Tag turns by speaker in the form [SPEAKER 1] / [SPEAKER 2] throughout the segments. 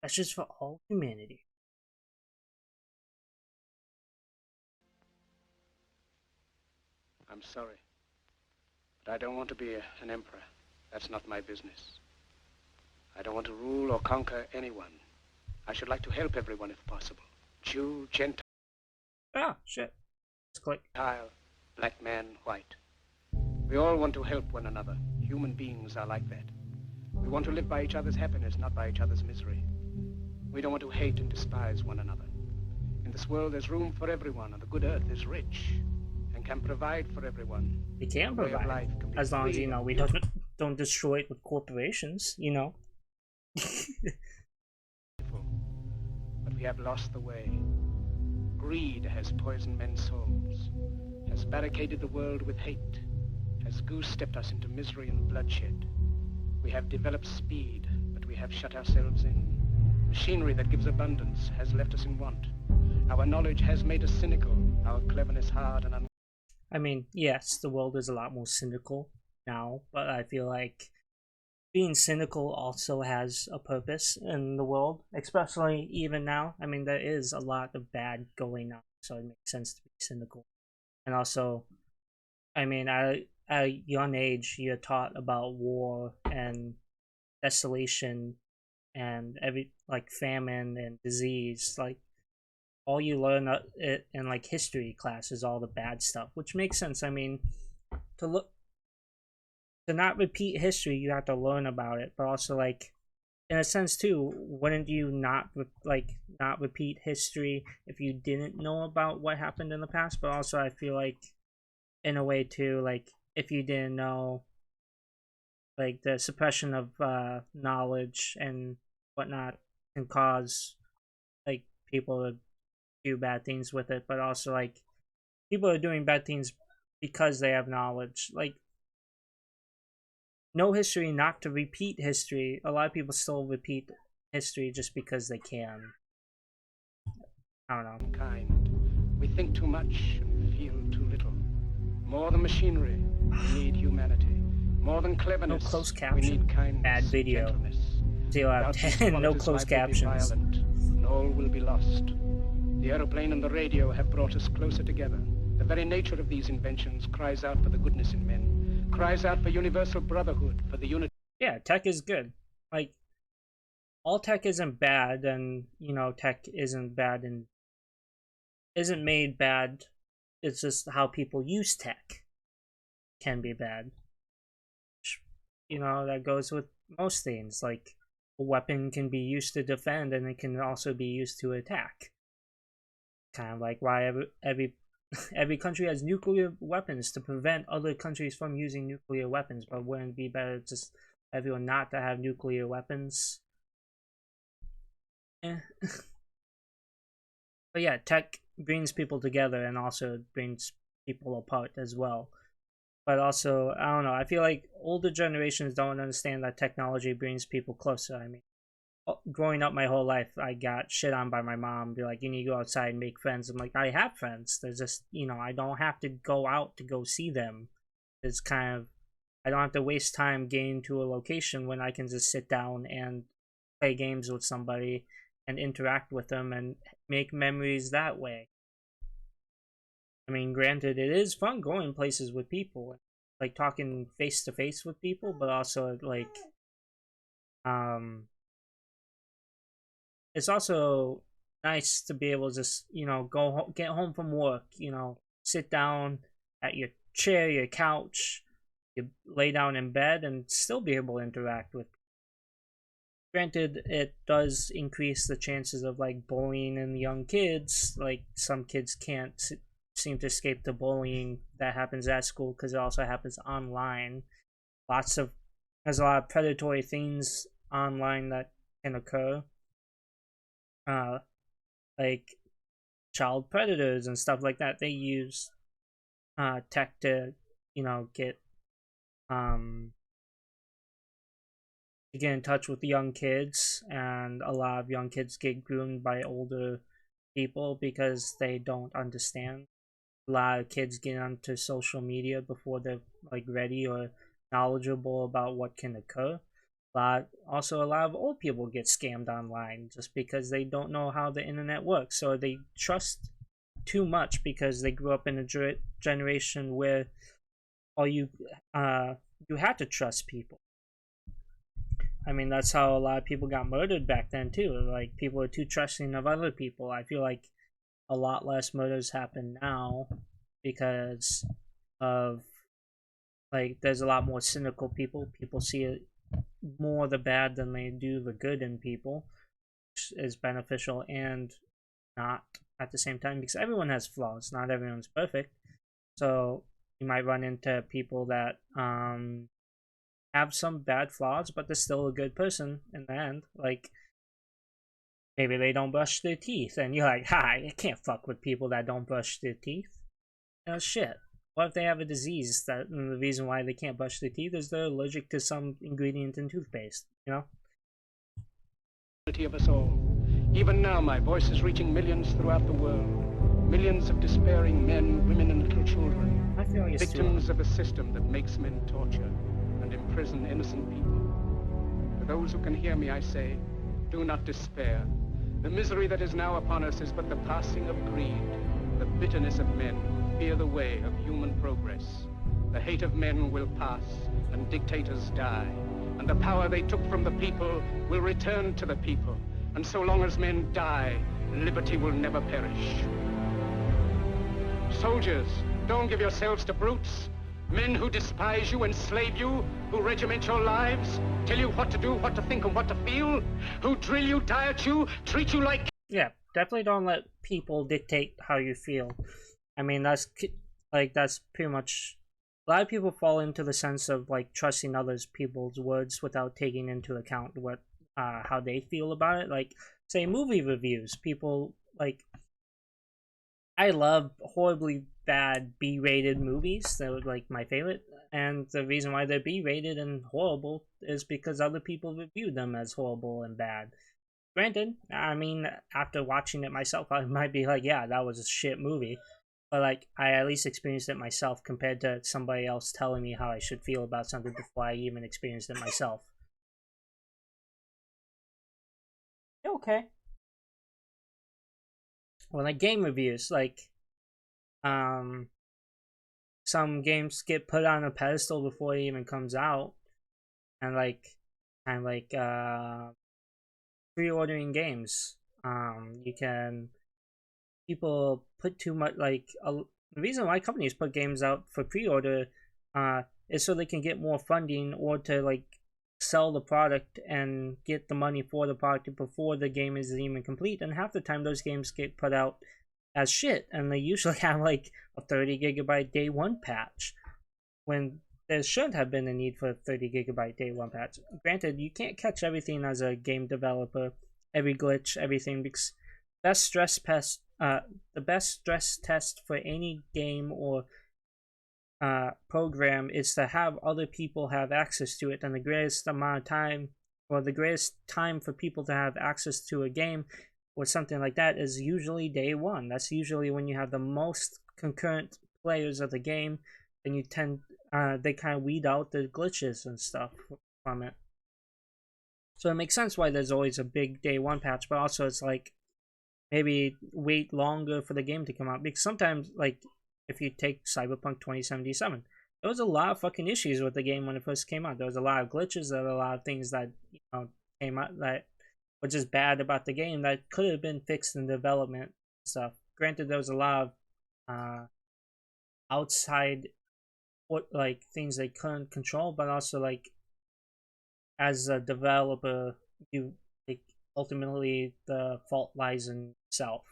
[SPEAKER 1] That's just for all humanity.
[SPEAKER 2] I'm sorry, but I don't want to be an emperor. That's not my business. I don't want to rule or conquer anyone. I should like to help everyone if possible. Jew, Gentile,
[SPEAKER 1] Ah, shit. Let's click.
[SPEAKER 2] black man, white. We all want to help one another. Human beings are like that. We want to live by each other's happiness, not by each other's misery. We don't want to hate and despise one another. In this world, there's room for everyone, and the good earth is rich and can provide for everyone.
[SPEAKER 1] We can provide, as long as, you know, we don't destroy it with corporations, you know.
[SPEAKER 2] But we have lost the way. Greed has poisoned men's souls, has barricaded the world with hate, has goose-stepped us into misery and bloodshed. We have developed speed, but we have shut ourselves in. Machinery that gives abundance has left us in want. Our knowledge has made us cynical, our cleverness hard and
[SPEAKER 1] I mean, yes, the world is a lot more cynical now, but I feel like being cynical also has a purpose in the world, especially even now. I mean, there is a lot of bad going on, so it makes sense to be cynical. And also, I mean, at a young age, you're taught about war and desolation and like famine and disease. Like, all you learn in like history class is all the bad stuff, which makes sense. I mean, to not repeat history, you have to learn about it, but also, like, in a sense too, wouldn't you not repeat history if you didn't know about what happened in the past? But also, I feel like, in a way too, like, if you didn't know, like, the suppression of knowledge and whatnot can cause, like, people to do bad things with it, but also, like, people are doing bad things because they have knowledge. Like, know history not to repeat history. A lot of people still repeat history just because they can. I don't know.
[SPEAKER 2] kind. We think too much and feel too little. More than machinery, we need humanity. More than cleverness,
[SPEAKER 1] No closed
[SPEAKER 2] we
[SPEAKER 1] caption.
[SPEAKER 2] need kindness,
[SPEAKER 1] Bad video.
[SPEAKER 2] gentleness.
[SPEAKER 1] 0 out of 10. No closed captions.
[SPEAKER 2] And all will be lost. The aeroplane and the radio have brought us closer together. The very nature of these inventions cries out for the goodness in men, cries out for universal brotherhood, for the unity.
[SPEAKER 1] Yeah, tech is good. Like, all tech isn't bad, and, you know, tech isn't bad and isn't made bad. It's just how people use tech can be bad. You know, that goes with most things. Like, a weapon can be used to defend, and it can also be used to attack. Kind of like why every country has nuclear weapons to prevent other countries from using nuclear weapons. But wouldn't it be better just everyone not to have nuclear weapons? Eh. But yeah, tech brings people together and also brings people apart as well. But also, I don't know, I feel like older generations don't understand that technology brings people closer. I mean, growing up my whole life, I got shit on by my mom, be like, you need to go outside and make friends. I'm like, I have friends. They're just, you know, I don't have to go out to go see them. It's kind of, I don't have to waste time getting to a location when I can just sit down and play games with somebody and interact with them and make memories that way. I mean, granted, it is fun going places with people, like talking face to face with people, but also, like, it's also nice to be able to just, you know, get home from work, you know, sit down at your chair, your couch, you lay down in bed and still be able to interact with. Granted, it does increase the chances of, like, bullying in young kids. Like, some kids can't seem to escape the bullying that happens at school because it also happens online. There's a lot of predatory things online that can occur. Like child predators and stuff like that. They use tech to, you know, get in touch with young kids, and a lot of young kids get groomed by older people because they don't understand. A lot of kids get onto social media before they're, like, ready or knowledgeable about what can occur. Also, a lot of old people get scammed online just because they don't know how the internet works, or they trust too much because they grew up in a generation where all you had to trust people. I mean, that's how a lot of people got murdered back then too. Like, people were too trusting of other people. I feel like a lot less murders happen now because of, like, there's a lot more cynical people. People see it more the bad than they do the good in people, which is beneficial and not at the same time, because everyone has flaws. Not everyone's perfect. So you might run into people that have some bad flaws, but they're still a good person in the end. Like, maybe they don't brush their teeth, and you're like, hi, I can't fuck with people that don't brush their teeth. Shit. What if they have a disease that, and the reason why they can't brush their teeth is they're allergic to some ingredient in toothpaste, you know?
[SPEAKER 2] Of us all. Even now, my voice is reaching millions throughout the world. Millions of despairing men, women, and little children.
[SPEAKER 1] I feel like
[SPEAKER 2] victims of a system that makes men torture and imprison innocent people. To those who can hear me, I say, do not despair. The misery that is now upon us is but the passing of greed. The bitterness of men fear the way of human progress. The hate of men will pass, and dictators die. And the power they took from the people will return to the people. And so long as men die, liberty will never perish. Soldiers, don't give yourselves to brutes. Men who despise you, enslave you, who regiment your lives, tell you what to do, what to think, and what to feel, who drill you, diet you, treat you like...
[SPEAKER 1] Yeah, definitely don't let people dictate how you feel. I mean, that's pretty much... A lot of people fall into the sense of, like, trusting others people's words without taking into account what how they feel about it. Like, say, movie reviews. People, like... I love horribly bad B-rated movies. They're, like, my favorite. And the reason why they're B-rated and horrible is because other people reviewed them as horrible and bad. Granted, I mean, after watching it myself, I might be like, yeah, that was a shit movie. But, like, I at least experienced it myself compared to somebody else telling me how I should feel about something before I even experienced it myself. Okay. Well, like, game reviews, like, some games get put on a pedestal before it even comes out. And, like, kind of like, pre-ordering games. People put too much, like, the reason why companies put games out for pre-order is so they can get more funding, or to, like, sell the product and get the money for the product before the game is even complete. And half the time those games get put out as shit, and they usually have, like, a 30 gigabyte day one patch, when there shouldn't have been a need for a 30 gigabyte day one patch. Granted, you can't catch everything as a game developer, every glitch, everything, because the best stress test for any game or program is to have other people have access to it. And the greatest amount of time, or the greatest time for people to have access to a game or something like that, is usually day one. That's usually when you have the most concurrent players of the game, and they kind of weed out the glitches and stuff from it. So it makes sense why there's always a big day one patch, but also it's like, maybe wait longer for the game to come out. Because sometimes, like, if you take Cyberpunk 2077, there was a lot of fucking issues with the game when it first came out. There was a lot of glitches, there were a lot of things that, you know, came out that were just bad about the game that could have been fixed in development stuff. Granted, there was a lot of outside, like, things they couldn't control, but also, like, as a developer, you, like, ultimately the fault lies in yourself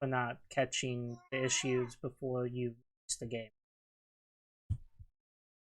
[SPEAKER 1] for not catching the issues before you release the game.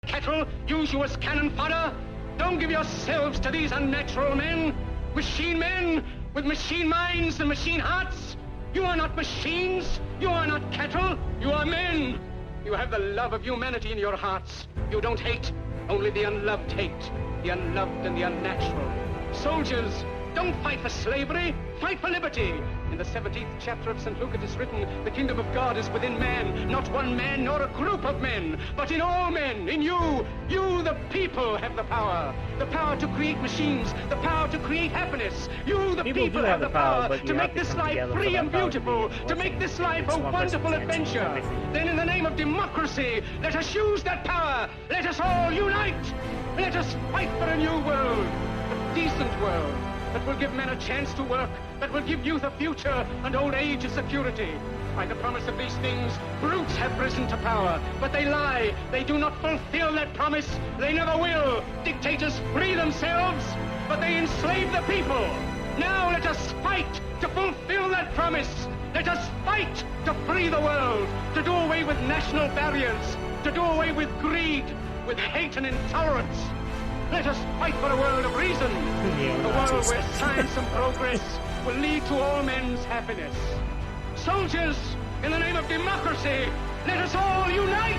[SPEAKER 2] Kettle, use you as cannon fodder. Don't give yourselves to these unnatural men, machine men with machine minds and machine hearts. You are not machines. You are not cattle. You are men. You have the love of humanity in your hearts. You don't hate. Only the unloved hate. The unloved and the unnatural. Soldiers, Don't fight for slavery, fight for liberty. In the 17th chapter of St. Luke it is written, the kingdom of God is within man, not one man nor a group of men, but in all men, in you. You, the people, have the power. The power to create machines, the power to create happiness. You, the people have the power to make this life free and beautiful, to make this life a wonderful adventure. Then in the name of democracy, let us use that power. Let us all unite. Let us fight for a new world, a decent world, that will give men a chance to work, that will give youth a future and old age a security. By the promise of these things, brutes have risen to power, but they lie. They do not fulfill that promise. They never will. Dictators free themselves, but they enslave the people. Now let us fight to fulfill that promise. Let us fight to free the world, to do away with national barriers, to do away with greed, with hate and intolerance. Let us fight for a world of reason, a world where science and progress will lead to all men's happiness. Soldiers, in the name of democracy, let us all unite!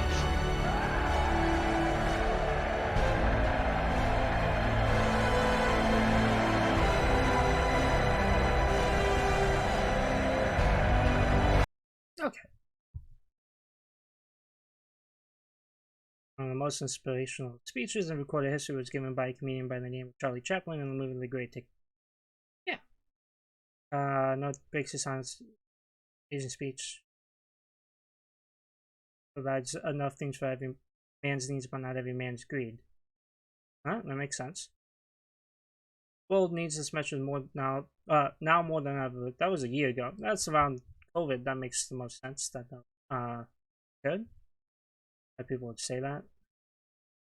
[SPEAKER 1] Okay. One of the most inspirational speeches in recorded history was given by a comedian by the name of Charlie Chaplin in the movie The Great Dictator. Yeah. No breaks his silence. Asian speech provides enough things for every man's needs, but not every man's greed. Huh? That makes sense. The world needs this message more now. Now more than ever. That was a year ago. That's around COVID. That makes the most sense. That good. That people would say that.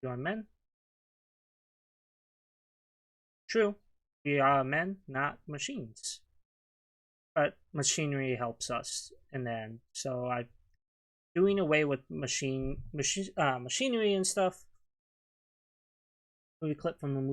[SPEAKER 1] You are men. True. We are men, not machines. But machinery helps us in the end. So doing away with machinery and stuff. Movie clip from the movie.